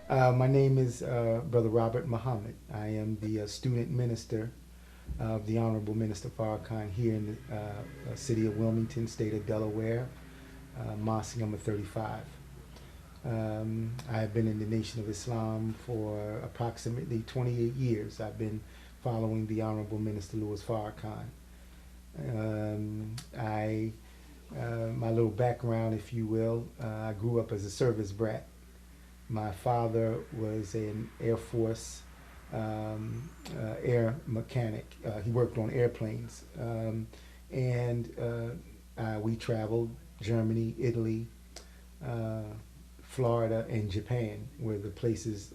My name is Brother Robert Muhammad. I am the student minister of the Honorable Minister Farrakhan here in the city of Wilmington, state of Delaware, Mosque number 35. I have been in the Nation of Islam for approximately 28 years. I've been following the Honorable Minister Louis Farrakhan. I, my little background, if you will, I grew up as a service brat. My father was an Air Force air mechanic. He worked on airplanes. We traveled Germany, Italy, Florida, and Japan were the places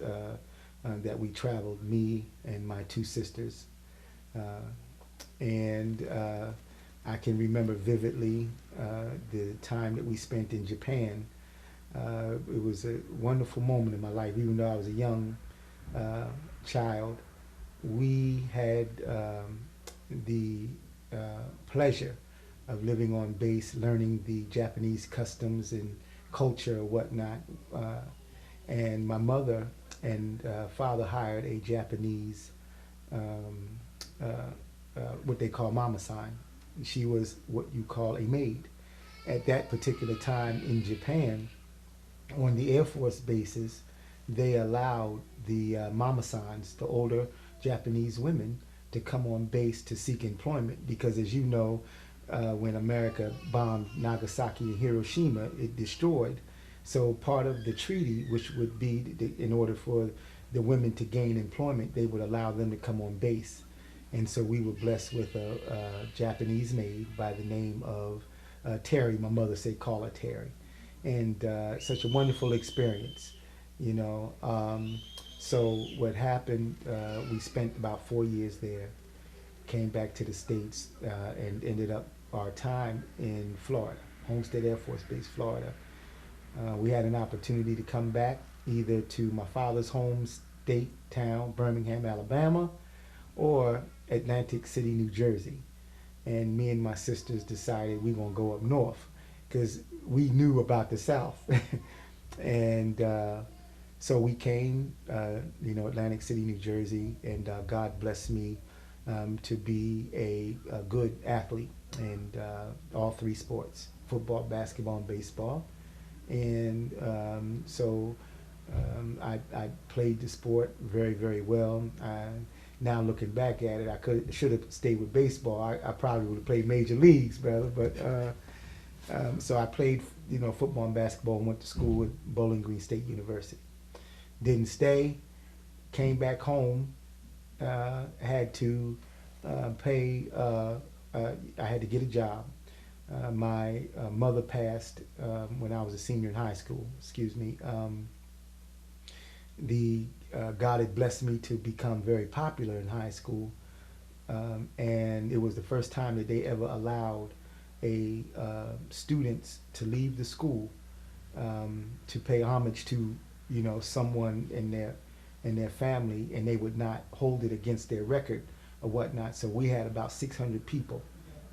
that we traveled, me and my two sisters. And I can remember vividly the time that we spent in Japan. It was a wonderful moment in my life, even though I was a young child. We had the pleasure of living on base, learning the Japanese customs and culture or whatnot. And my mother and father hired a Japanese, what they call mama-san. She was what you call a maid. At that particular time in Japan, on the Air Force bases, they allowed the mama-sans, the older Japanese women, to come on base to seek employment because, as you know, when America bombed Nagasaki and Hiroshima, it destroyed. So part of the treaty, which would be in order for the women to gain employment, they would allow them to come on base. And so we were blessed with a Japanese maid by the name of Terry. My mother said, call her Terry. And such a wonderful experience, you know. So what happened, we spent about 4 years there, came back to the States, and ended up our time in Florida, Homestead Air Force Base, Florida. We had an opportunity to come back either to my father's home state town, Birmingham, Alabama, or Atlantic City, New Jersey. And me and my sisters decided we're going to go up north because we knew about the South. And so we came, Atlantic City, New Jersey, and God blessed me to be a good athlete in all three sports, football, basketball, and baseball. And I played the sport very, very well. Now looking back at it, should have stayed with baseball. I probably would have played major leagues, brother. But so I played, football and basketball and went to school at Bowling Green State University. Didn't stay, came back home, had to pay, I had to get a job. My mother passed when I was a senior in high school, excuse me. God had blessed me to become very popular in high school, and it was the first time that they ever allowed students to leave the school to pay homage to someone in their family, and they would not hold it against their record or whatnot. So we had about 600 people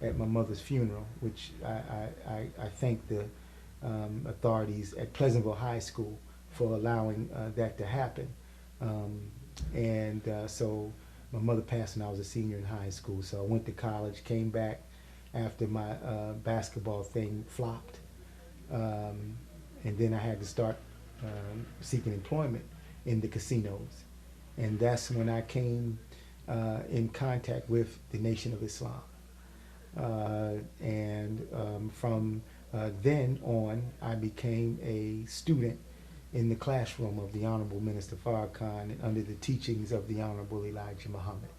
at my mother's funeral, which I thank the authorities at Pleasantville High School for allowing that to happen. So my mother passed when I was a senior in high school, so I went to college, came back after my basketball thing flopped, and then I had to start seeking employment in the casinos. And that's when I came in contact with the Nation of Islam. From then on, I became a student in the classroom of the Honorable Minister Farrakhan under the teachings of the Honorable Elijah Muhammad.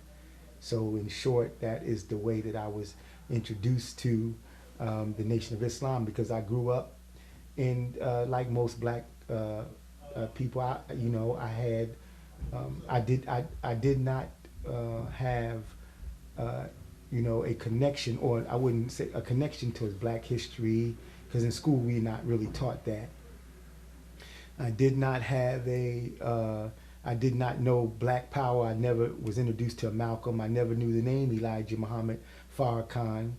So in short, that is the way that I was introduced to the Nation of Islam, because I grew up in, like most black people, I did not have a connection, or I wouldn't say a connection to black history, because in school we're not really taught that. I did not have I did not know Black Power. I never was introduced to Malcolm. I never knew the name Elijah Muhammad Farrakhan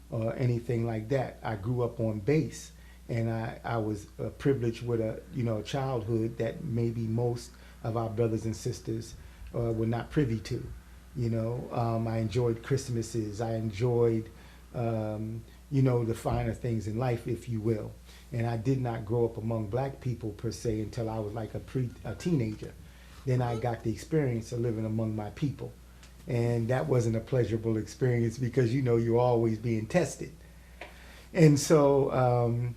or anything like that. I grew up on base, and I was privileged with a childhood that maybe most of our brothers and sisters were not privy to. I enjoyed Christmases. I enjoyed the finer things in life, if you will. And I did not grow up among black people per se until I was like a teenager. Then I got the experience of living among my people. And that wasn't a pleasurable experience because, you're always being tested. And so,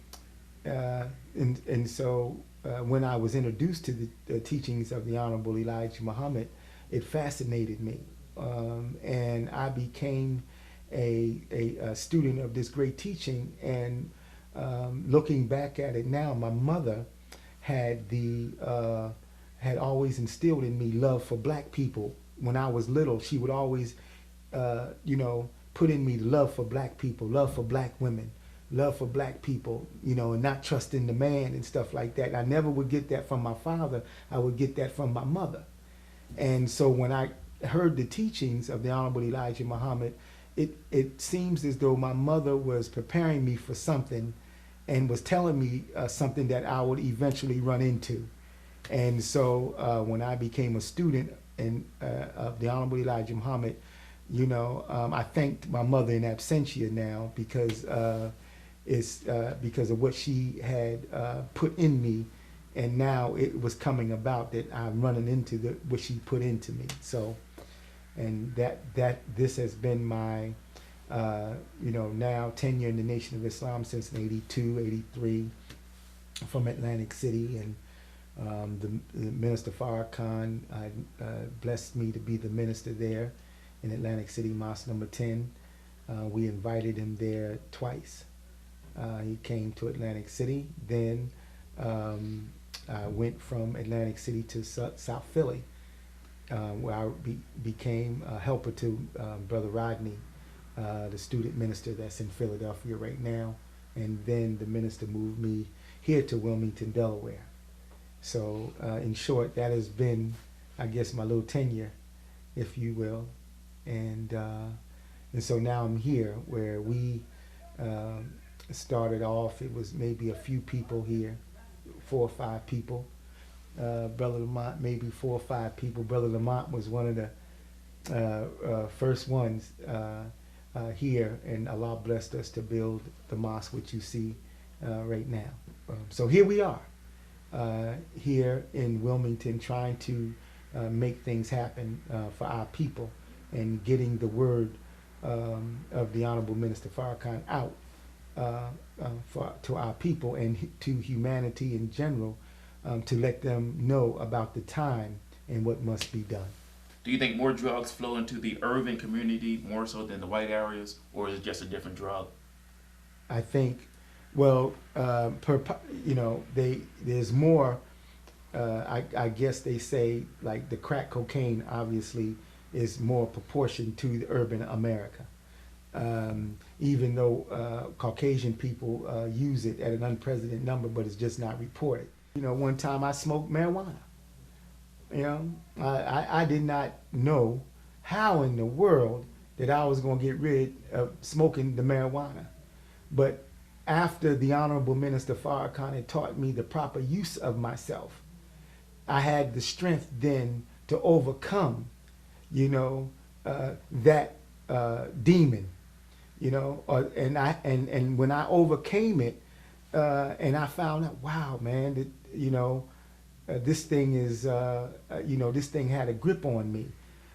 when I was introduced to the teachings of the Honorable Elijah Muhammad, it fascinated me. And I became a student of this great teaching. And looking back at it now, my mother had always instilled in me love for black people. When I was little, she would always, put in me love for black people, love for black women, love for black people, and not trusting the man and stuff like that. I never would get that from my father. I would get that from my mother. And so when I heard the teachings of the Honorable Elijah Muhammad, it seems as though my mother was preparing me for something and was telling me something that I would eventually run into. And so when I became a student of the Honorable Elijah Muhammad, I thanked my mother in absentia now because it's because of what she had put in me, and now it was coming about that I'm running into what she put into me. So, and this has been my now tenure in the Nation of Islam since 82, 83, from Atlantic City. And the Minister Farrakhan blessed me to be the minister there in Atlantic City, Mosque number 10. We invited him there twice. He came to Atlantic City. Then I went from Atlantic City to South Philly, where I became a helper to Brother Rodney, the student minister that's in Philadelphia right now. And then the minister moved me here to Wilmington, Delaware. So in short, that has been, I guess, my little tenure, if you will. And so now I'm here where we started off. It was maybe a few people here, 4 or 5 people. Brother Lamont, maybe 4 or 5 people. Brother Lamont was one of the first ones here, and Allah blessed us to build the mosque, which you see right now. So here we are, here in Wilmington, trying to make things happen for our people and getting the word of the Honorable Minister Farrakhan out to our people and to humanity in general, to let them know about the time and what must be done. Do you think more drugs flow into the urban community more so than the white areas, or is it just a different drug? I think, well, there's more. I guess they say like the crack cocaine obviously is more proportion to the urban America, even though Caucasian people use it at an unprecedented number, but it's just not reported. One time I smoked marijuana. I did not know how in the world that I was going to get rid of smoking the marijuana. But after the Honorable Minister Farrakhan had taught me the proper use of myself, I had the strength then to overcome, that demon, and when I overcame it, and I found out, wow, man, that, this thing is, this thing had a grip on me.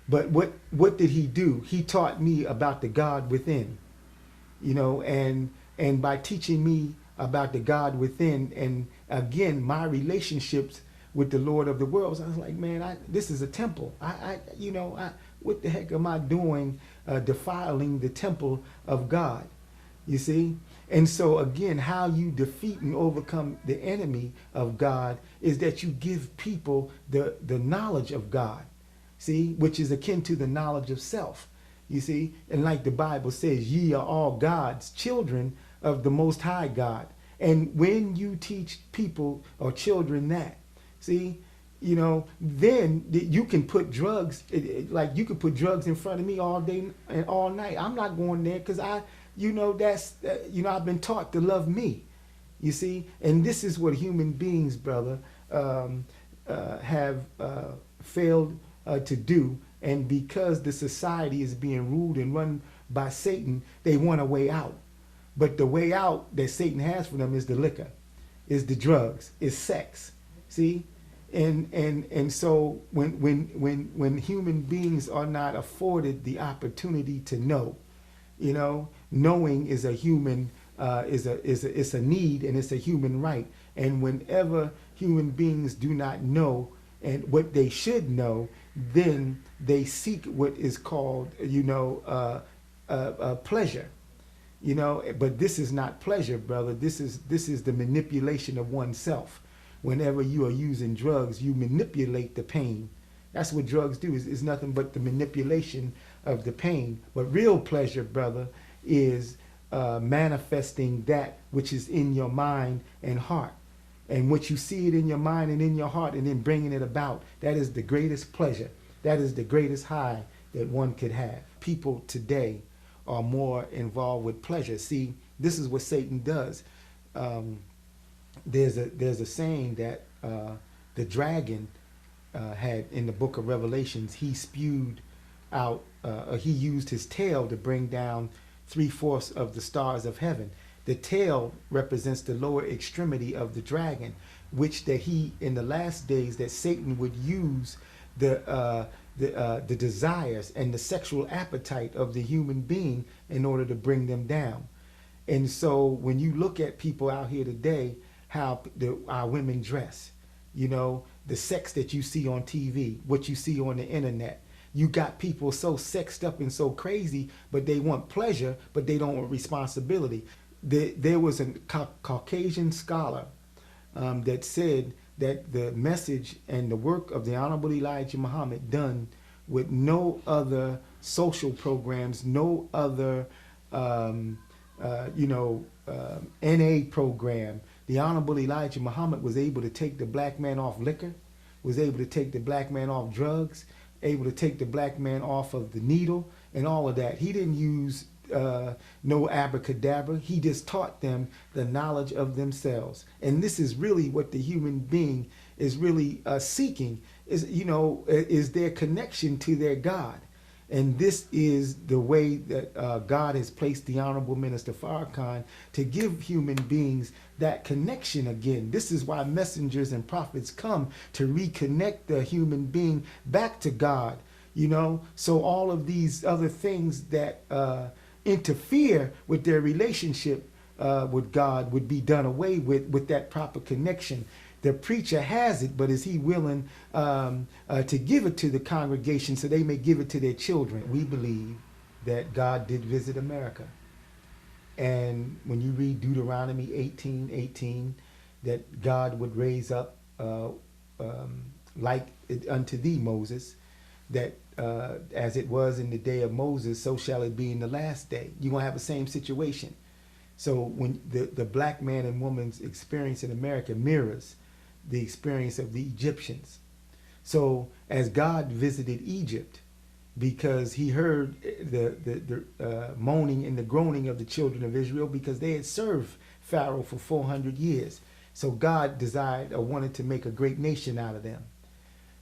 But what did he do? He taught me about the God within, and by teaching me about the God within, and again, my relationships with the Lord of the worlds, I was like, man, this is a temple. What the heck am I doing defiling the temple of God? You see? And so again, how you defeat and overcome the enemy of God is that you give people the knowledge of God, see, which is akin to the knowledge of self, you see? And like the Bible says, ye are all God's children of the Most High God. And when you teach people or children that, see, then you can put drugs, like you could put drugs in front of me all day and all night. I'm not going there because I've been taught to love me, You see, and this is what human beings, brother, have failed to do. And because the society is being ruled and run by Satan, they want a way out. But the way out that Satan has for them is the liquor, is the drugs, is sex. See, and so when human beings are not afforded the opportunity to know, you know, knowing is a human it's a need, and it's a human right. And whenever human beings do not know and what they should know, then they seek what is called, pleasure. You know, but this is not pleasure, brother. This is the manipulation of oneself. Whenever you are using drugs, you manipulate the pain. That's what drugs do. Is nothing but the manipulation of the pain. But real pleasure, brother, is manifesting that which is in your mind and heart. And what you see it in your mind and in your heart, and then bringing it about, that is the greatest pleasure. That is the greatest high that one could have. People today are more involved with pleasure. See, this is what Satan does. There's a saying that the dragon had in the book of Revelations. He spewed out, he used his tail to bring down 3/4 of the stars of heaven. The tail represents the lower extremity of the dragon, which that he in the last days that Satan would use the desires and the sexual appetite of the human being in order to bring them down. And so when you look at people out here today, how our women dress, you know, the sex that you see on TV, what you see on the internet, you got people so sexed up and so crazy, but they want pleasure, but they don't want responsibility. There was a Caucasian scholar that said that the message and the work of the Honorable Elijah Muhammad done with no other social programs, no other, NA program. The Honorable Elijah Muhammad was able to take the black man off liquor, was able to take the black man off drugs, able to take the black man off of the needle and all of that. He didn't use no abracadabra. He just taught them the knowledge of themselves. And this is really what the human being is really seeking, is their connection to their God. And this is the way that God has placed the Honorable Minister Farrakhan to give human beings that connection again. This is why messengers and prophets come, to reconnect the human being back to God, you know. So all of these other things that interfere with their relationship with God would be done away with that proper connection. The preacher has it, but is he willing to give it to the congregation so they may give it to their children? We believe that God did visit America. And when you read Deuteronomy 18:18, that God would raise up like it unto thee, Moses, that as it was in the day of Moses, so shall it be in the last day. You're going to have the same situation. So when the black man and woman's experience in America mirrors the experience of the Egyptians. So as God visited Egypt, because he heard the moaning and the groaning of the children of Israel, because they had served Pharaoh for 400 years. So God desired or wanted to make a great nation out of them.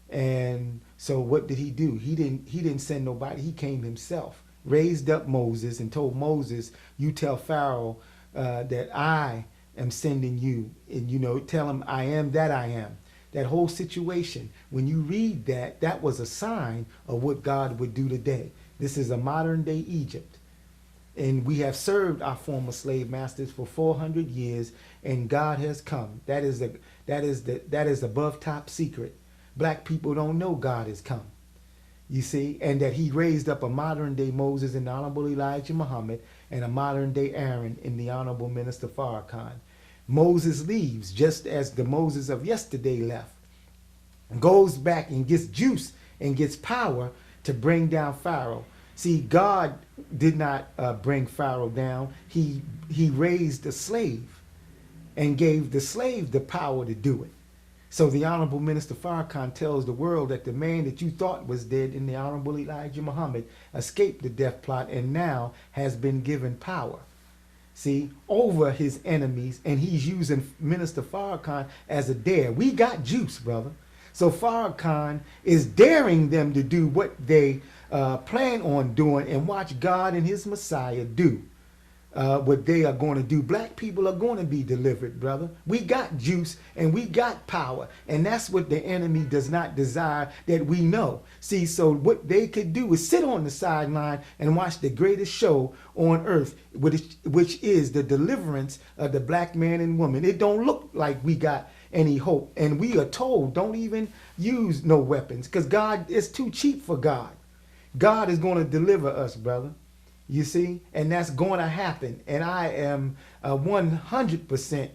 And so what did he do? He didn't send nobody. He came himself, raised up Moses and told Moses, you tell Pharaoh that I am sending you, and tell him I am that I am. That whole situation, when you read that, that was a sign of what God would do today. This is a modern day Egypt. And we have served our former slave masters for 400 years, and God has come. That is above top secret. Black people don't know God has come. You see, and that he raised up a modern day Moses in the Honorable Elijah Muhammad, and a modern day Aaron in the Honorable Minister Farrakhan. Moses leaves just as the Moses of yesterday left, goes back and gets juice and gets power to bring down Pharaoh. See, God did not bring Pharaoh down. He raised a slave and gave the slave the power to do it. So the Honorable Minister Farrakhan tells the world that the man that you thought was dead in the Honorable Elijah Muhammad escaped the death plot and now has been given power. see, over his enemies, and he's using Minister Farrakhan as a dare. We got juice, brother. So Farrakhan is daring them to do what they plan on doing, and watch God and his Messiah do what they are going to do. Black people are going to be delivered, brother. We got juice and we got power, and that's what the enemy does not desire that we know. See, so what they could do is sit on the sideline and watch the greatest show on earth, which is the deliverance of the black man and woman. It don't look like we got any hope, and we are told don't even use no weapons, because God is too cheap for God. God is going to deliver us, brother. You see, and that's going to happen. And I am 100%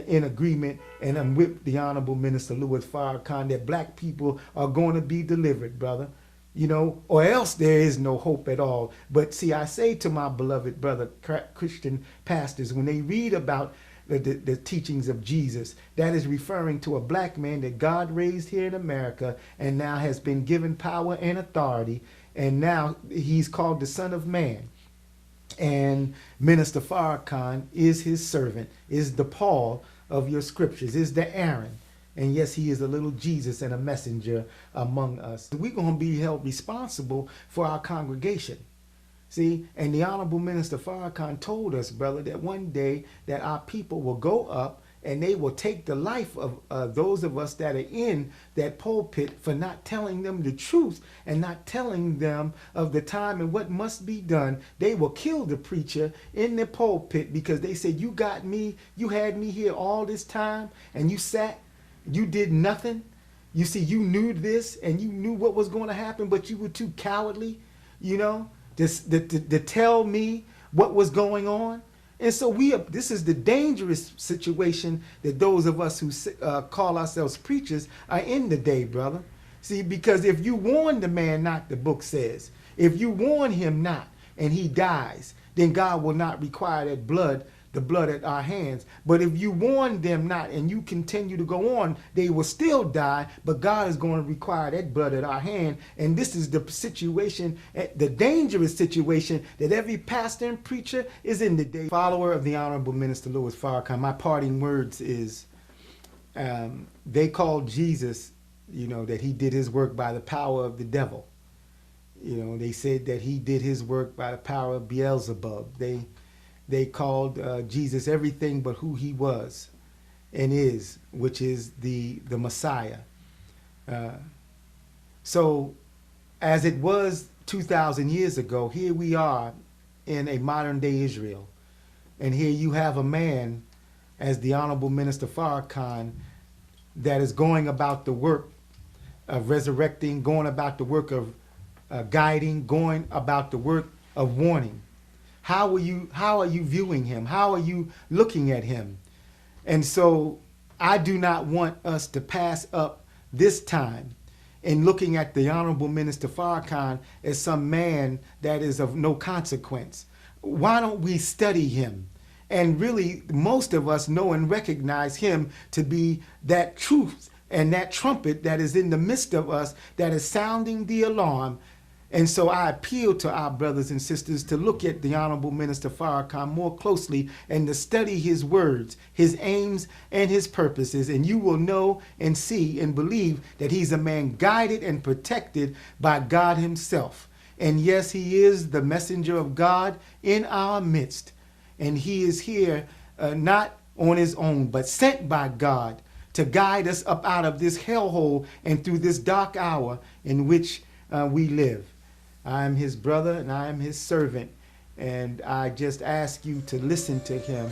in agreement, and I'm with the Honorable Minister Louis Farrakhan, that black people are going to be delivered, brother. You know, or else there is no hope at all. But see, I say to my beloved brother, Christian pastors, when they read about the teachings of Jesus, that is referring to a black man that God raised here in America and now has been given power and authority. And now he's called the Son of Man. And Minister Farrakhan is his servant, is the Paul of your scriptures, is the Aaron. And yes, he is a little Jesus and a messenger among us. We're going to be held responsible for our congregation. See, and the Honorable Minister Farrakhan told us, brother, that one day that our people will go up and they will take the life of those of us that are in that pulpit for not telling them the truth and not telling them of the time and what must be done. They will kill the preacher in the pulpit because they said, you got me, you had me here all this time, and you sat, you did nothing. You see, you knew this and you knew what was going to happen, but you were too cowardly, you know, to tell me what was going on. And so this is the dangerous situation that those of us who call ourselves preachers are in today, brother. See, because if you warn the man not, the book says, if you warn him not and he dies, then God will not require that blood, the blood at our hands. But if you warn them not and you continue to go on, they will still die, but God is going to require that blood at our hand. And this is the situation, the dangerous situation that every pastor and preacher is in today. Follower of the Honorable Minister Louis Farrakhan, my parting words is, they called Jesus, you know, that he did his work by the power of the devil. You know, they said that he did his work by the power of Beelzebub. They called Jesus everything but who he was and is, which is the Messiah. So as it was 2,000 years ago, here we are in a modern day Israel. And here you have a man, as the Honorable Minister Farrakhan, that is going about the work of resurrecting, going about the work of guiding, going about the work of warning. How are you viewing him? How are you looking at him? And so I do not want us to pass up this time in looking at the Honorable Minister Farrakhan as some man that is of no consequence. Why don't we study him? And really, most of us know and recognize him to be that truth and that trumpet that is in the midst of us, that is sounding the alarm. And so I appeal to our brothers and sisters to look at the Honorable Minister Farrakhan more closely and to study his words, his aims, and his purposes. And you will know and see and believe that he's a man guided and protected by God himself. And yes, he is the messenger of God in our midst. And he is here not on his own, but sent by God to guide us up out of this hellhole and through this dark hour in which we live. I am his brother and I am his servant, and I just ask you to listen to him